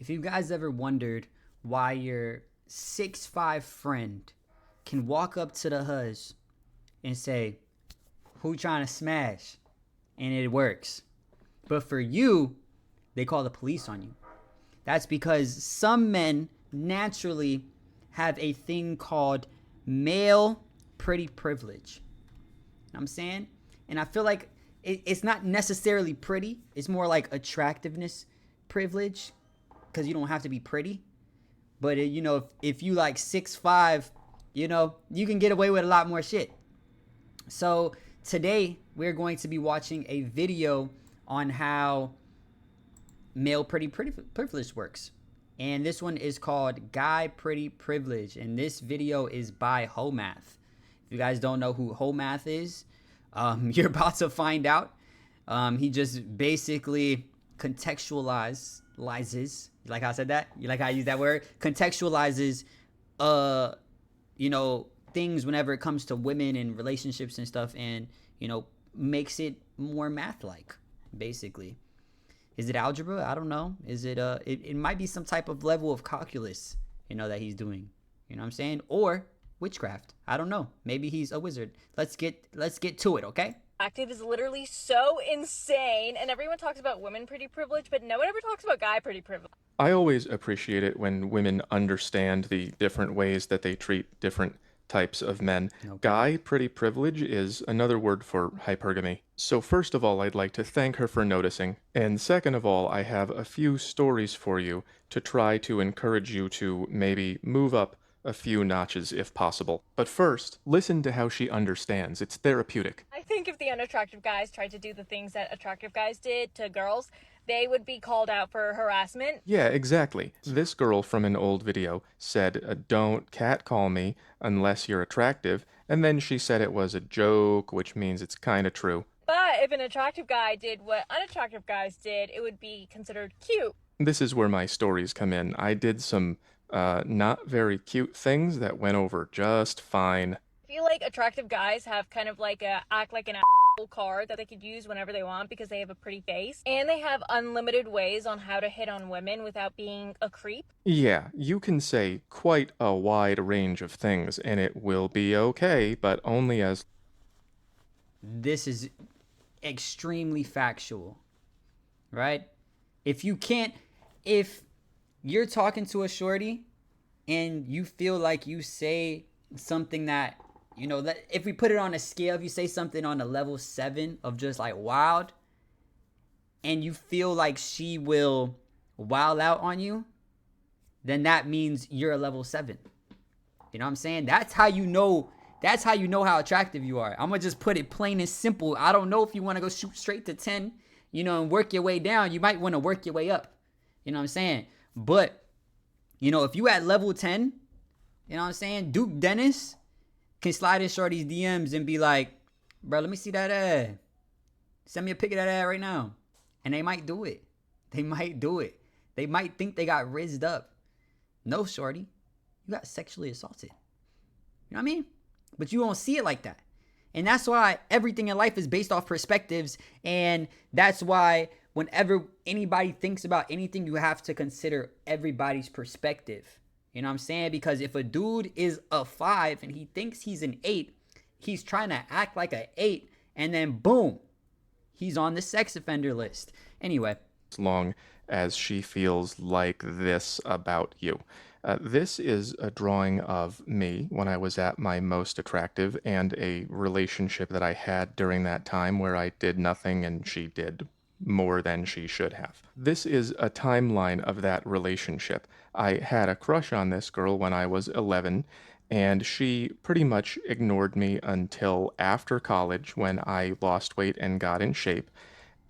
If you guys ever wondered why your 6'5" friend can walk up to the huz and say, "Who trying to smash?" and it works. But for you, they call the police on you. That's because some men naturally have a thing called male pretty privilege. You know what I'm saying? And I feel like it's not necessarily pretty. It's more like attractiveness privilege, because you don't have to be pretty. But if you like 6'5", you can get away with a lot more shit. So today we're going to be watching a video on how male pretty privilege works. And this one is called Guy Pretty Privilege. And this video is by Homath. If you guys don't know who Homath is, you're about to find out. He just basically contextualizes. You like how I said that? You like how I use that word? Contextualizes, things whenever it comes to women and relationships and stuff, and makes it more math-like, basically. Is it algebra? I don't know. Is it it might be some type of level of calculus, that he's doing. You know what I'm saying? Or witchcraft. I don't know. Maybe he's a wizard. Let's get to it, okay? Active is literally so insane, and everyone talks about women pretty privilege, but no one ever talks about guy pretty privilege. I always appreciate it when women understand the different ways that they treat different types of men. Okay. Guy pretty privilege is another word for hypergamy. So first of all, I'd like to thank her for noticing. And second of all, I have a few stories for you to try to encourage you to maybe move up a few notches if possible. But first, listen to how she understands. It's therapeutic. I think if the unattractive guys tried to do the things that attractive guys did to girls, they would be called out for harassment. Yeah, exactly. This girl from an old video said, don't catcall me unless you're attractive, and then she said it was a joke, which means it's kind of true. But if an attractive guy did what unattractive guys did, it would be considered cute. This is where my stories come in. I did some not very cute things that went over just fine. I feel like attractive guys have kind of like a act like an card that they could use whenever they want because they have a pretty face, and they have unlimited ways on how to hit on women without being a creep. Yeah, you can say quite a wide range of things and it will be okay, but only as... This is extremely factual, right? If you're talking to a shorty and you feel like you say something that, if we put it on a scale, if you say something on a level 7 of just like wild, and you feel like she will wild out on you, then that means you're a level 7. You know what I'm saying? That's how you know how attractive you are. I'm gonna just put it plain and simple. I don't know if you want to go shoot straight to 10, and work your way down. You might want to work your way up. You know what I'm saying? But, if you at level 10, you know what I'm saying? Duke Dennis can slide in shorty's DMs and be like, bro, let me see that ad. Send me a pic of that ad right now. And they might do it. They might do it. They might think they got rizzed up. No, shorty. You got sexually assaulted. You know what I mean? But you don't see it like that. And that's why everything in life is based off perspectives. And that's why whenever anybody thinks about anything, you have to consider everybody's perspective. You know what I'm saying? Because if a dude is a 5 and he thinks he's an 8, he's trying to act like an 8, and then boom, he's on the sex offender list. Anyway. As long as she feels like this about you. This is a drawing of me when I was at my most attractive, and a relationship that I had during that time where I did nothing and she did more than she should have. This is a timeline of that relationship. I had a crush on this girl when I was 11, and she pretty much ignored me until after college when I lost weight and got in shape.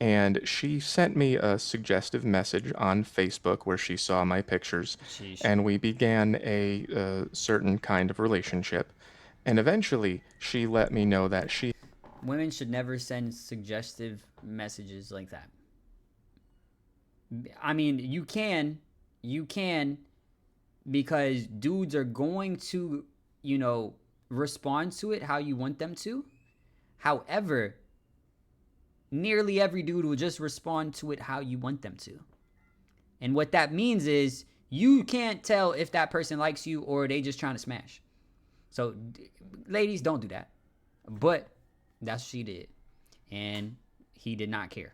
And she sent me a suggestive message on Facebook where she saw my pictures. Sheesh. And we began a certain kind of relationship. And eventually she let me know that she... Women should never send suggestive messages like that. I mean, you can, because dudes are going to, respond to it how you want them to. However, nearly every dude will just respond to it how you want them to. And what that means is you can't tell if that person likes you or they just trying to smash. So, ladies, don't do that. But that's what she did. And he did not care.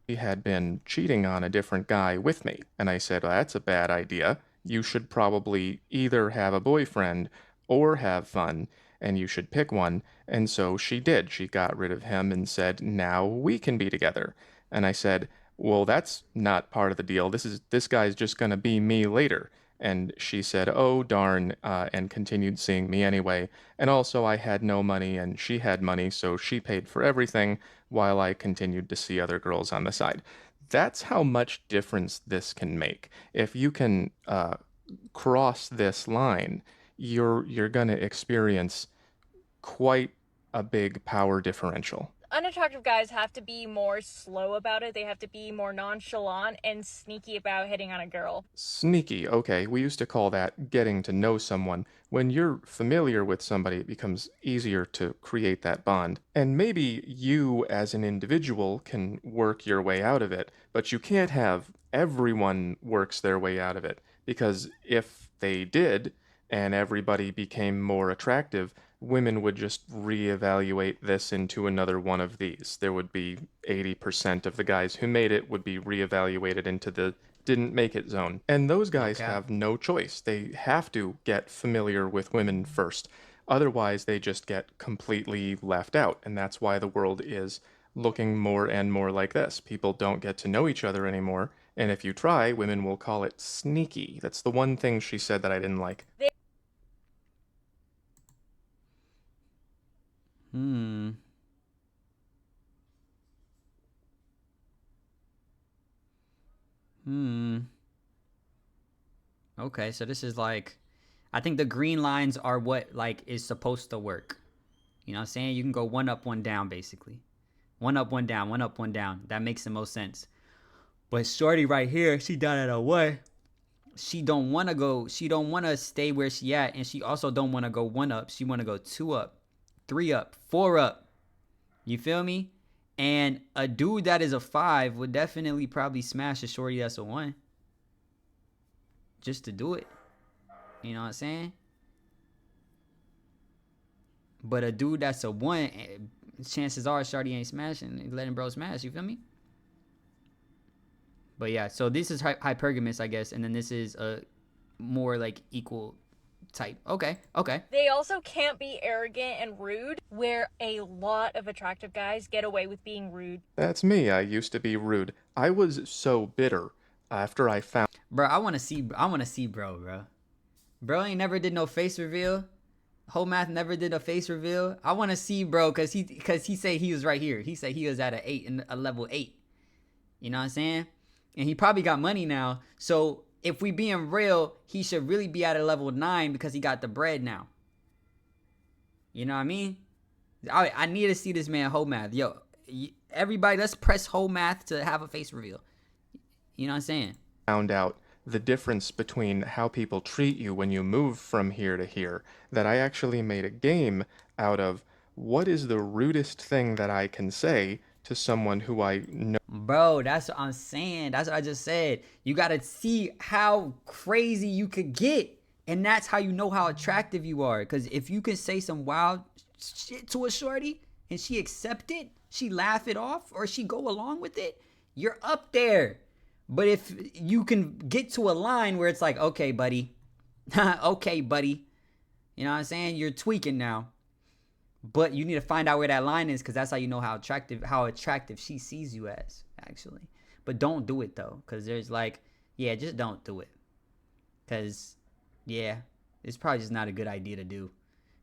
She had been cheating on a different guy with me. And I said, well, that's a bad idea. You should probably either have a boyfriend or have fun, and you should pick one. And so she did. She got rid of him and said, now we can be together. And I said, well, that's not part of the deal. This guy's just going to be me later. And she said, oh, darn, and continued seeing me anyway. And also, I had no money and she had money, so she paid for everything while I continued to see other girls on the side. That's how much difference this can make. If you can cross this line, you're going to experience quite a big power differential. Unattractive guys have to be more slow about it. They have to be more nonchalant and sneaky about hitting on a girl. Sneaky, okay, we used to call that getting to know someone. When you're familiar with somebody, it becomes easier to create that bond. And maybe you, as an individual, can work your way out of it, but you can't have everyone works their way out of it. Because if they did, and everybody became more attractive, women would just reevaluate this into another one of these. There would be 80% of the guys who made it would be reevaluated into the didn't make it zone. And those guys have no choice. They have to get familiar with women first. Otherwise, they just get completely left out. And that's why the world is looking more and more like this. People don't get to know each other anymore. And if you try, women will call it sneaky. That's the one thing she said that I didn't like. Okay, so this is like, I think the green lines are what like is supposed to work. You know what I'm saying? You can go one up, one down, basically. One up, one down, one up, one down. That makes the most sense. But shorty right here, she done it away. She don't want to go. She don't want to stay where she at, and she also don't want to go one up. She want to go two up, three up, four up. You feel me? And a dude that is a 5 would definitely probably smash a shorty that's a 1. Just to do it. You know what I'm saying? But a dude that's a 1, chances are shorty ain't smashing, letting bro smash. You feel me? But yeah, so this is hypergamous, I guess, and then this is a more like equal type. Okay. They also can't be arrogant and rude, where a lot of attractive guys get away with being rude. That's me. I used to be rude. I was so bitter after I found. Bro, I want to see bro. Bro ain't never did no face reveal. Whole math never did a face reveal. I want to see bro cuz he said he was right here. He said he was at a level 8. You know what I'm saying? And he probably got money now. So if we being real, he should really be at a level 9 because he got the bread now. You know what I mean? I need to see this man whole math. Yo, everybody, let's press whole math to have a face reveal. You know what I'm saying? Found out the difference between how people treat you when you move from here to here, that I actually made a game out of what is the rudest thing that I can say to someone who I know. Bro, that's what I'm saying. That's what I just said. You got to see how crazy you could get. And that's how you know how attractive you are. Because if you can say some wild shit to a shorty and she accept it, she laugh it off, or she go along with it, you're up there. But if you can get to a line where it's like, okay, buddy. Okay, buddy. You know what I'm saying? You're tweaking now. But you need to find out where that line is, because that's how you know how attractive she sees you as, actually. But don't do it, though, because there's like, yeah, just don't do it. Because, yeah, it's probably just not a good idea to do.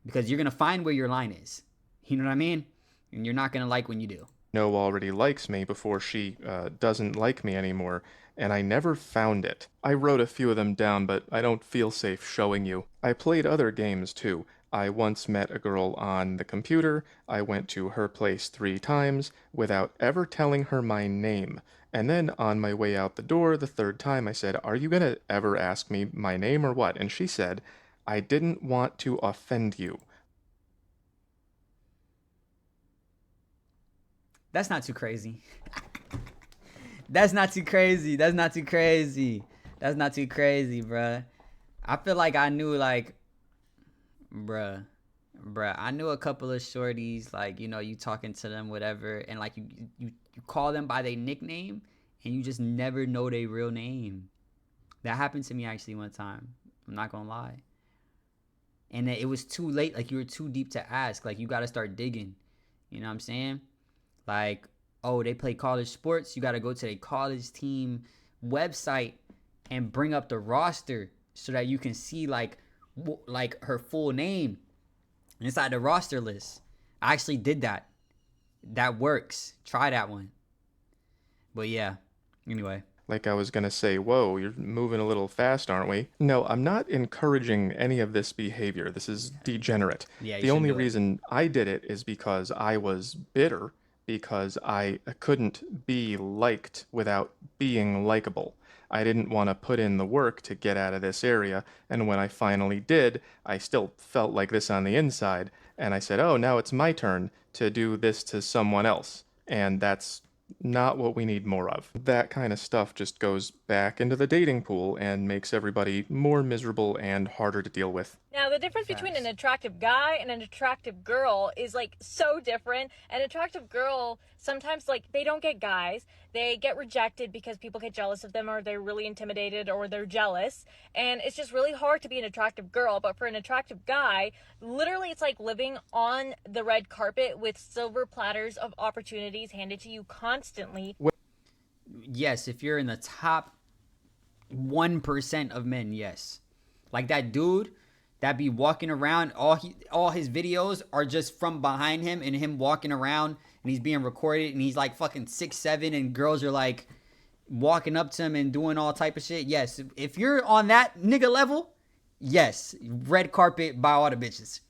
Because you're going to find where your line is. You know what I mean? And you're not going to like when you do. Know already likes me before she doesn't like me anymore, and I never found it. I wrote a few of them down, but I don't feel safe showing you. I played other games, too. I once met a girl on the computer. I went to her place 3 times without ever telling her my name. And then on my way out the door the 3rd time, I said, "Are you going to ever ask me my name or what?" And she said, "I didn't want to offend you." That's not too crazy. That's not too crazy. That's not too crazy, bruh. I feel like I knew, like, bruh, I knew a couple of shorties, like, you know, you talking to them, whatever, and like you call them by their nickname, and you just never know their real name. That happened to me actually one time. I'm not gonna lie. And then it was too late. Like, you were too deep to ask. Like, you got to start digging. You know what I'm saying? Like, oh, they play college sports. You got to go to a college team website and bring up the roster so that you can see like her full name inside the roster list. I actually did that. That works. Try that one. But yeah. Anyway. Like I was going to say, whoa, you're moving a little fast, aren't we? No, I'm not encouraging any of this behavior. This is degenerate. Yeah, you The shouldn't only do it. reason I did it is because I was bitter, because I couldn't be liked without being likable. I didn't want to put in the work to get out of this area, and when I finally did, I still felt like this on the inside, and I said, oh, now it's my turn to do this to someone else. And that's not what we need more of. That kind of stuff just goes back into the dating pool and makes everybody more miserable and harder to deal with. Now, the difference between an Facts. attractive guy and an attractive girl is like so different. An attractive girl, sometimes like they don't get guys. They get rejected because people get jealous of them, or they're really intimidated, or they're jealous. And it's just really hard to be an attractive girl. But for an attractive guy, literally it's like living on the red carpet with silver platters of opportunities handed to you constantly. Yes, if you're in the top 1% of men, yes. Like that dude that be walking around, all his videos are just from behind him and him walking around, and he's being recorded, and he's like fucking 6'7", and girls are like walking up to him and doing all type of shit. Yes, if you're on that nigga level, yes, red carpet by all the bitches.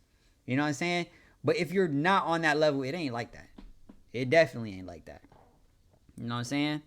You know what I'm saying? But if you're not on that level, it ain't like that. It definitely ain't like that. You know what I'm saying?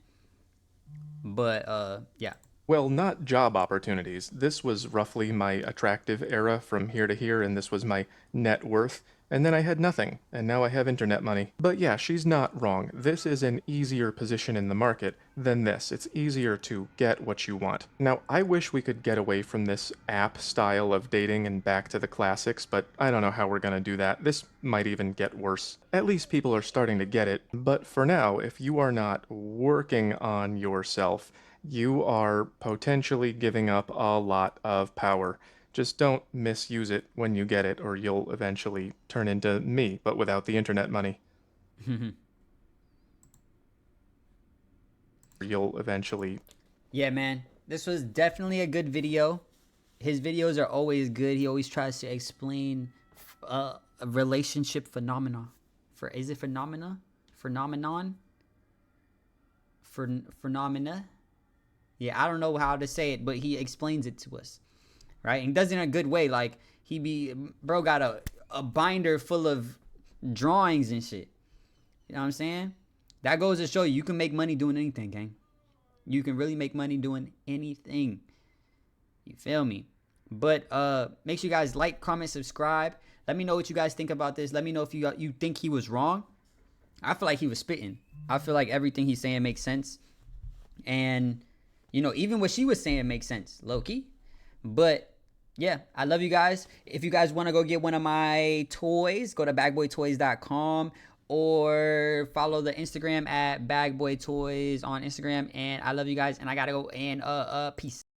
But yeah. Well, not job opportunities. This was roughly my attractive era from here to here, and this was my net worth. And then I had nothing, and now I have internet money. But yeah, she's not wrong. This is an easier position in the market than this. It's easier to get what you want. Now, I wish we could get away from this app style of dating and back to the classics, but I don't know how we're gonna do that. This might even get worse. At least people are starting to get it. But for now, if you are not working on yourself, you are potentially giving up a lot of power. Just don't misuse it when you get it, or you'll eventually turn into me, but without the internet money. You'll eventually. Yeah, man. This was definitely a good video. His videos are always good. He always tries to explain a relationship phenomena. Is it phenomena? Phenomenon? Phenomena? Yeah, I don't know how to say it, but he explains it to us, right? And does it in a good way. Like, bro got a binder full of drawings and shit. You know what I'm saying? That goes to show you can make money doing anything, gang. You can really make money doing anything. You feel me? But make sure you guys like, comment, subscribe. Let me know what you guys think about this. Let me know if you think he was wrong. I feel like he was spitting. I feel like everything he's saying makes sense. And, you know, even what she was saying makes sense, low-key. But, yeah, I love you guys. If you guys want to go get one of my toys, go to bagboytoys.com or follow the Instagram at bagboytoys on Instagram. And I love you guys, and I got to go, and peace.